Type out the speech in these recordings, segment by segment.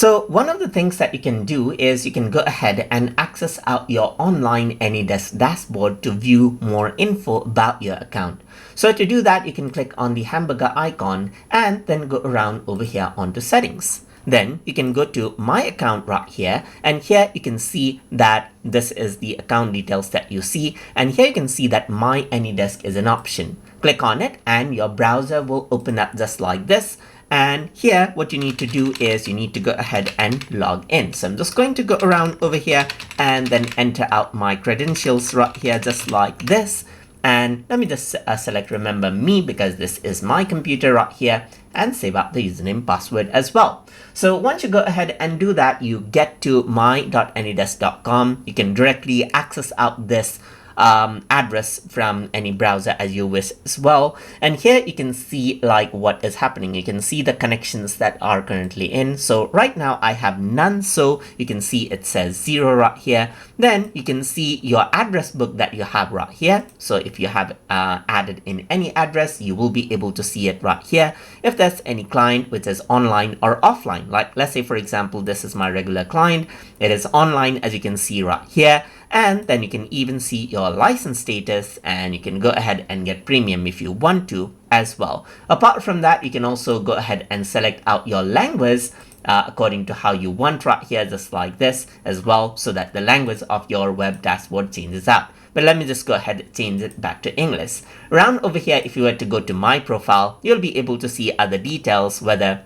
So one of the things that you can do is you can go ahead and access out your online AnyDesk dashboard to view more info about your account. So to do that, you can click on the hamburger icon and then go around over here onto settings. Then you can go to my account right here, and here you can see that this is the account details that you see, and here you can see that my AnyDesk is an option. Click on it and your browser will open up just like this. And here what you need to do is you need to go ahead and log in. So I'm just going to go around over here and then enter out my credentials right here just like this. And let me just select remember me because this is my computer right here, and save out the username password as well. So once you go ahead and do that, you get to my.anydesk.com. You can directly access out this address from any browser as you wish as well. And here you can see like what is happening. You can see the connections that are currently in. So right now I have none, so you can see it says 0 right here. Then you can see your address book that you have right here. So if you have added in any address, you will be able to see it right here. If there's any client which is online or offline, like let's say for example this is my regular client, it is online as you can see right here. And then you can even see your license status, and you can go ahead and get premium if you want to as well. Apart from that, you can also go ahead and select out your language according to how you want right here, just like this as well, so that the language of your web dashboard changes out. But let me just go ahead and change it back to English. Around over here, if you were to go to my profile, you'll be able to see other details, whether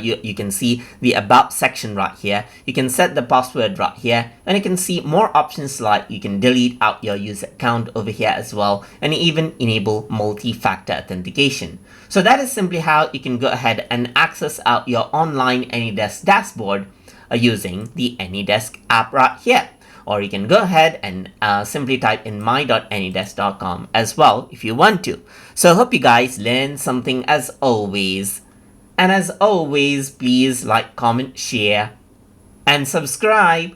you can see the about section right here. You can set the password right here, and you can see more options like you can delete out your user account over here as well, and even enable multi-factor authentication. So that is simply how you can go ahead and access out your online AnyDesk dashboard using the AnyDesk app right here. Or you can go ahead and simply type in my.anydesk.com as well if you want to. So I hope you guys learned something as always. And as always, please like, comment, share, and subscribe.